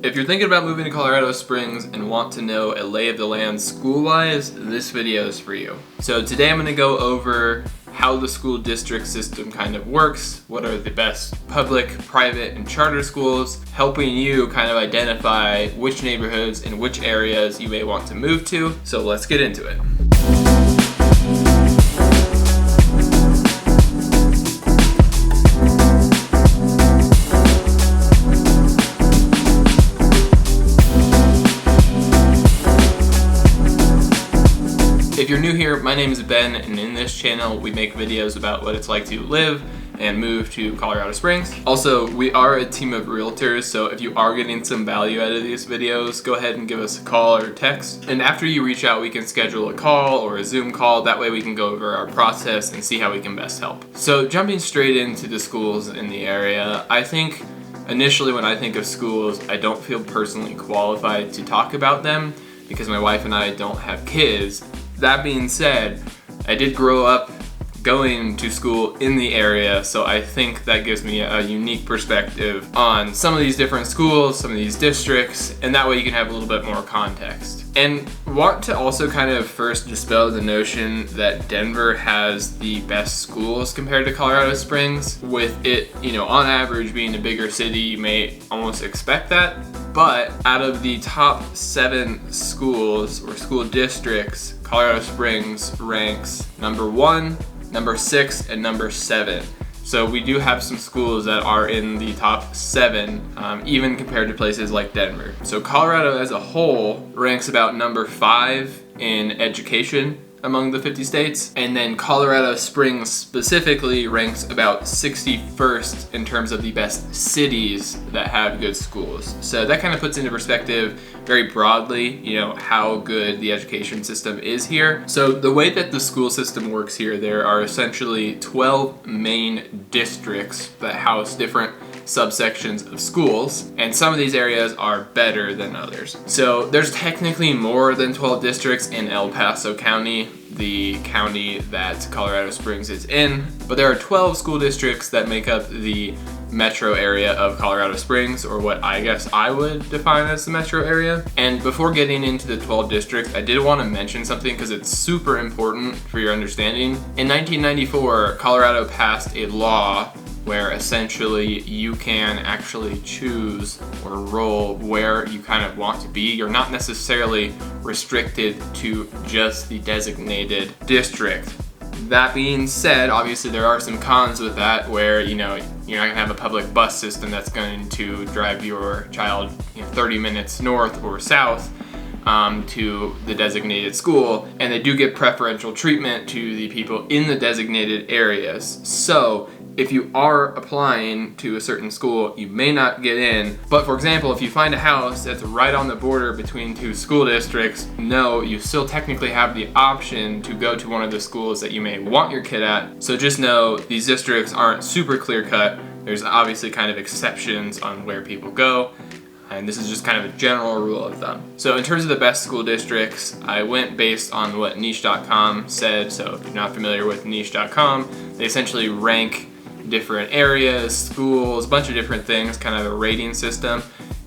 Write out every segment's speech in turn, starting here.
If you're thinking about moving to Colorado Springs and want to know a lay of the land school-wise, this video is for you. So today I'm going to go over how the school district system kind of works, what are the best public, private, and charter schools, helping you kind of identify which neighborhoods and which areas you may want to move to. So let's get into it. If you're new here, my name is Ben, and in this channel we make videos about what it's like to live and move to Colorado Springs. Also, we are a team of realtors, so if you are getting some value out of these videos, go ahead and give us a call or text. And after you reach out, we can schedule a call or a Zoom call. That way we can go over our process and see how we can best help. So jumping straight into the schools in the area, I think initially when I think of schools, I don't feel personally qualified to talk about them because my wife and I don't have kids. That being said, I did grow up going to school in the area, so I think that gives me a unique perspective on some of these different schools, some of these districts, and that way you can have a little bit more context. And want to also kind of first dispel the notion that Denver has the best schools compared to Colorado Springs. With it, on average being a bigger city, you may almost expect that. But out of the top 7 schools or school districts, Colorado Springs ranks number 1, number 6, and number 7. So we do have some schools that are in the top 7, even compared to places like Denver. So Colorado as a whole ranks about number 5 in education among the 50 states, and then Colorado Springs specifically ranks about 61st in terms of the best cities that have good schools. So that kind of puts into perspective very broadly, how good the education system is here. So the way that the school system works here, there are essentially 12 main districts that house different subsections of schools, and some of these areas are better than others. So there's technically more than 12 districts in El Paso County, the county that Colorado Springs is in, but there are 12 school districts that make up the metro area of Colorado Springs, or what I guess I would define as the metro area. And before getting into the 12 districts, I did want to mention something because it's super important for your understanding. In 1994, Colorado passed a law where essentially you can actually choose or enroll where you kind of want to be. You're not necessarily restricted to just the designated district. That being said, obviously there are some cons with that where, you're not gonna have a public bus system that's going to drive your child 30 minutes north or south to the designated school, and they do get preferential treatment to the people in the designated areas. So if you are applying to a certain school, you may not get in. But for example, if you find a house that's right on the border between 2 school districts, no, you still technically have the option to go to one of the schools that you may want your kid at. So just know these districts aren't super clear cut. There's obviously kind of exceptions on where people go, and this is just kind of a general rule of thumb. So in terms of the best school districts, I went based on what niche.com said. So if you're not familiar with niche.com, they essentially rank different areas, schools, a bunch of different things, kind of a rating system.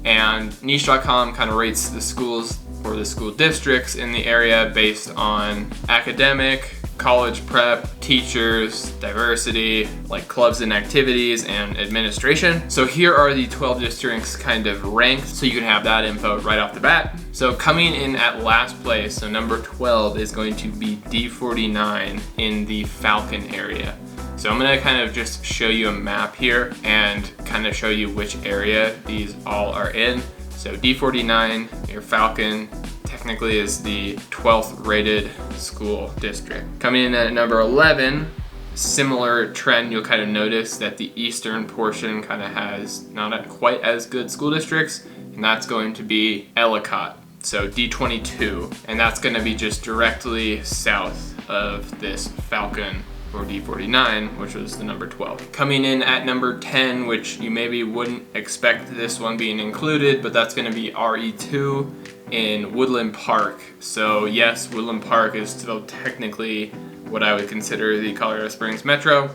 And niche.com kind of rates the schools or the school districts in the area based on academic, college prep, teachers, diversity, like clubs and activities, and administration. So here are the 12 districts kind of ranked, so you can have that info right off the bat. So coming in at last place, so number 12 is going to be D49 in the Falcon area. So I'm gonna kind of just show you a map here and kind of show you which area these all are in. So D49, your Falcon, technically is the 12th rated school district. Coming in at number 11, similar trend, you'll kind of notice that the eastern portion kind of has not quite as good school districts, and that's going to be Ellicott. So D22, and that's gonna be just directly south of this Falcon or D49, which was the number 12. Coming in at number 10, which you maybe wouldn't expect this one being included, but that's gonna be RE2 in Woodland Park. So yes, Woodland Park is still technically what I would consider the Colorado Springs Metro,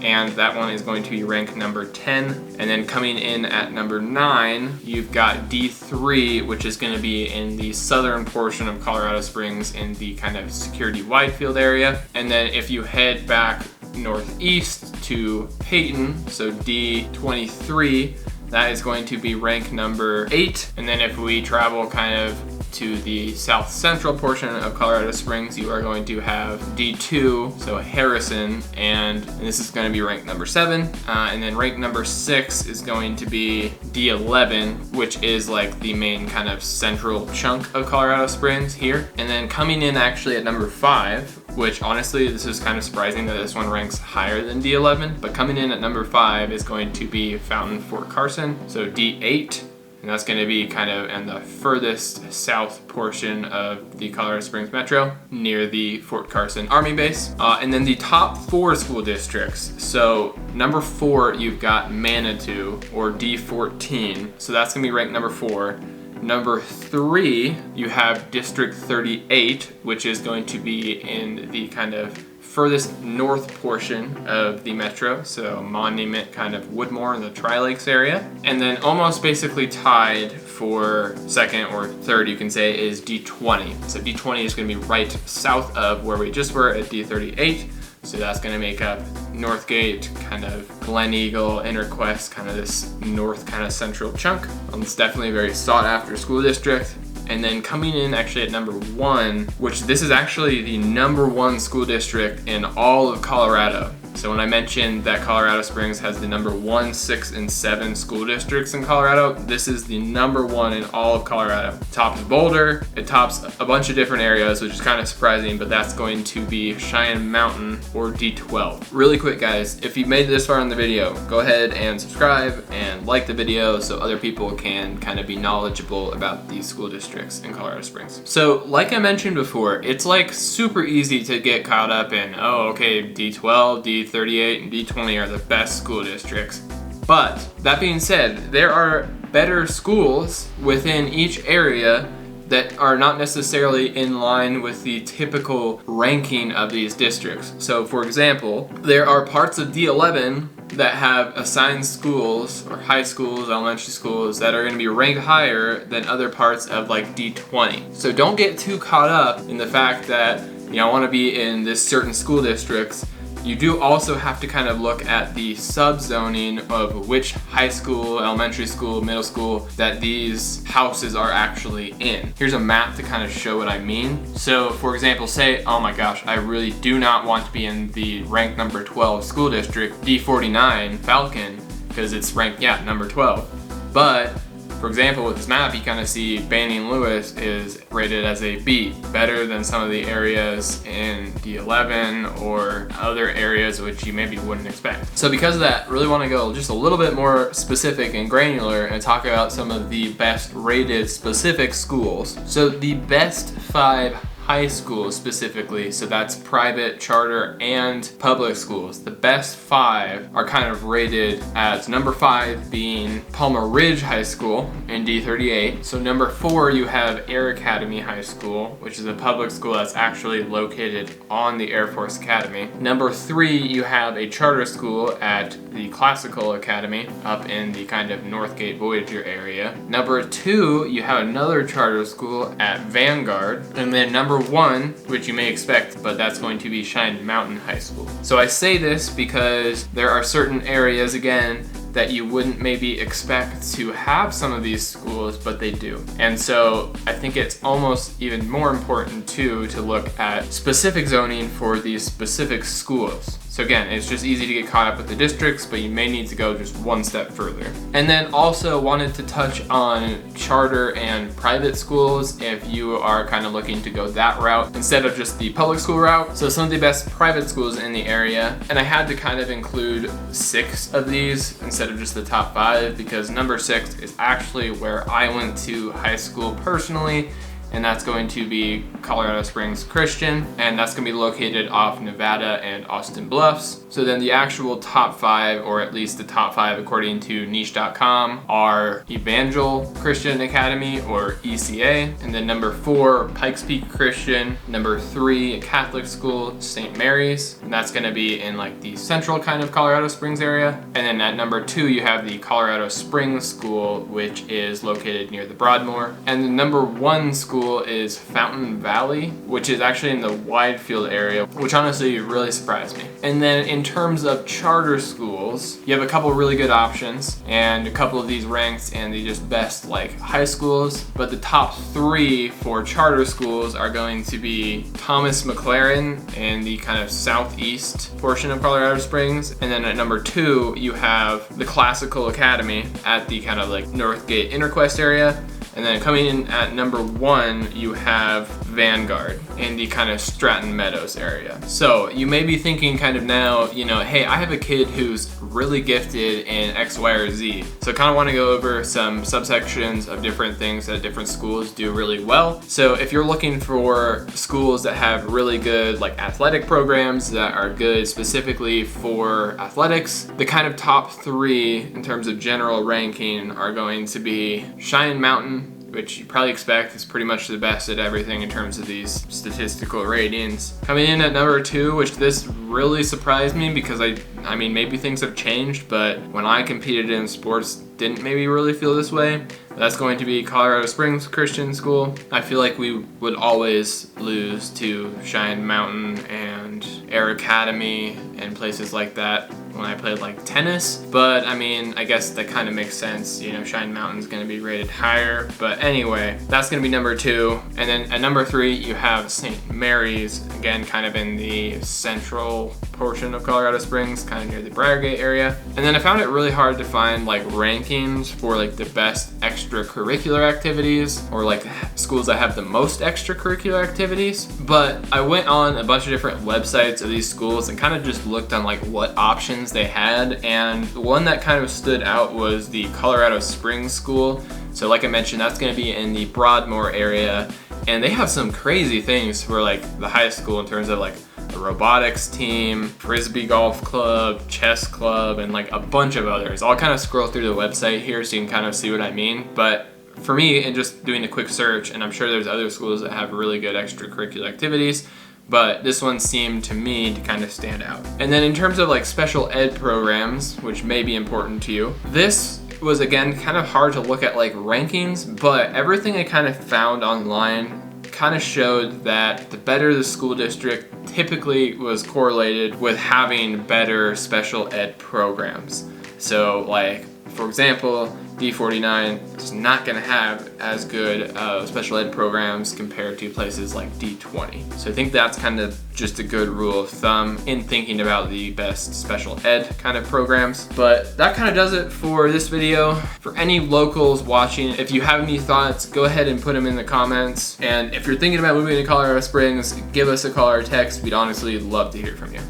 and that one is going to be ranked number 10. And then coming in at number 9, you've got D3, which is going to be in the southern portion of Colorado Springs in the kind of Security Widefield area. And then if you head back northeast to Peyton, so D23, that is going to be ranked number 8. And then if we travel kind of to the south central portion of Colorado Springs, you are going to have D2, so Harrison, and this is going to be ranked number 7. And then ranked number 6 is going to be D11, which is like the main kind of central chunk of Colorado Springs here. And then coming in actually at number 5, which honestly, this is kind of surprising that this one ranks higher than D11, but coming in at number 5 is going to be Fountain Fort Carson, so D8. And that's going to be kind of in the furthest south portion of the Colorado Springs Metro, near the Fort Carson Army Base. And then the top 4 school districts. So number 4, you've got Manitou, or D14. So that's going to be ranked number 4. Number 3, you have District 38, which is going to be in the kind of furthest north portion of the metro, so Monument, kind of Woodmore in the Tri-Lakes area. And then almost basically tied for second or third, you can say, is D20. So D20 is going to be right south of where we just were at D38. So that's going to make up Northgate, kind of Glen Eagle, Interquest, kind of this north kind of central chunk. It's definitely a very sought after school district. And then coming in actually at number 1, which this is actually the number 1 school district in all of Colorado. So when I mentioned that Colorado Springs has the number 1, 6, and 7 school districts in Colorado, this is the number 1 in all of Colorado. It tops Boulder, it tops a bunch of different areas, which is kind of surprising, but that's going to be Cheyenne Mountain, or D12. Really quick guys, if you made it this far in the video, go ahead and subscribe and like the video so other people can kind of be knowledgeable about these school districts in Colorado Springs. So like I mentioned before, it's like super easy to get caught up in, oh okay, D12, D38, and D20 are the best school districts. But that being said, there are better schools within each area that are not necessarily in line with the typical ranking of these districts. So for example, there are parts of D11 that have assigned schools or high schools, elementary schools that are going to be ranked higher than other parts of like D20. So don't get too caught up in the fact that I want to be in this certain school districts. You do also have to kind of look at the sub-zoning of which high school, elementary school, middle school that these houses are actually in. Here's a map to kind of show what I mean. So for example, say, oh my gosh, I really do not want to be in the ranked number 12 school district, D49, Falcon, because it's ranked, number 12. But for example, with this map, you kind of see Banning Lewis is rated as a B, better than some of the areas in D11 or other areas which you maybe wouldn't expect. So because of that, really want to go just a little bit more specific and granular and talk about some of the best rated specific schools. So the best 5 high schools specifically, so that's private, charter, and public schools. The best 5 are kind of rated as number 5 being Palmer Ridge High School in D38. So number 4 you have Air Academy High School, which is a public school that's actually located on the Air Force Academy. Number 3 you have a charter school at the Classical Academy up in the kind of Northgate Voyager area. Number 2 you have another charter school at Vanguard, and then number 1, which you may expect, but that's going to be Cheyenne Mountain High School. So I say this because there are certain areas, again, that you wouldn't maybe expect to have some of these schools, but they do. And so I think it's almost even more important too to look at specific zoning for these specific schools. So again, it's just easy to get caught up with the districts, but you may need to go just one step further. And then also wanted to touch on charter and private schools if you are kind of looking to go that route instead of just the public school route. So some of the best private schools in the area, and I had to kind of include 6 of these instead of just the top 5 because number 6 is actually where I went to high school personally, and that's going to be Colorado Springs Christian, and that's going to be located off Nevada and Austin Bluffs. So then the actual top 5, or at least the top 5 according to niche.com, are Evangel Christian Academy, or ECA, and then number 4, Pikes Peak Christian, number 3, a Catholic school, St. Mary's, and that's going to be in like the central kind of Colorado Springs area. And then at number 2 you have the Colorado Springs School, which is located near the Broadmoor. And the number 1 school is Fountain Valley, which is actually in the Widefield area, which honestly really surprised me. And then in terms of charter schools, you have a couple really good options, and a couple of these ranked in the just best like high schools, but the top 3 for charter schools are going to be Thomas McLaren in the kind of southeast portion of Colorado Springs, and then at number 2 you have the Classical Academy at the kind of like Northgate Interquest area. And then coming in at number 1, you have Vanguard in the kind of Stratton Meadows area. So you may be thinking kind of now, you know, hey, I have a kid who's really gifted in X, Y, or Z. So I kind of want to go over some subsections of different things that different schools do really well. So if you're looking for schools that have really good like athletic programs that are good specifically for athletics, the kind of top 3 in terms of general ranking are going to be Cheyenne Mountain, which you probably expect is pretty much the best at everything in terms of these statistical ratings. Coming in at number 2, which this really surprised me because I mean maybe things have changed, but when I competed in sports didn't maybe really feel this way. That's going to be Colorado Springs Christian School. I feel like we would always lose to Cheyenne Mountain and Air Academy and places like that when I played like tennis, but I mean, I guess that kind of makes sense. You know, Cheyenne Mountain's gonna be rated higher, but anyway, that's gonna be number 2. And then at number 3, you have St. Mary's, again, kind of in the central portion of Colorado Springs, kind of near the Briargate area. And then I found it really hard to find like rankings for like the best extracurricular activities, or like schools that have the most extracurricular activities. But I went on a bunch of different websites of these schools and kind of just looked on like what options they had, and the one that kind of stood out was the Colorado Springs School. So like I mentioned, that's going to be in the Broadmoor area, and they have some crazy things for like the high school in terms of like the robotics team, frisbee golf club, chess club, and like a bunch of others. I'll kind of scroll through the website here so you can kind of see what I mean, but for me, and just doing a quick search, and I'm sure there's other schools that have really good extracurricular activities, but this one seemed to me to kind of stand out. And then in terms of like special ed programs, which may be important to you, this was again kind of hard to look at like rankings, but everything I kind of found online kind of showed that the better the school district typically was correlated with having better special ed programs. So like, for example, D49 is not going to have as good special ed programs compared to places like D20. So I think that's kind of just a good rule of thumb in thinking about the best special ed kind of programs. But that kind of does it for this video. For any locals watching, if you have any thoughts, go ahead and put them in the comments. And if you're thinking about moving to Colorado Springs, give us a call or text. We'd honestly love to hear from you.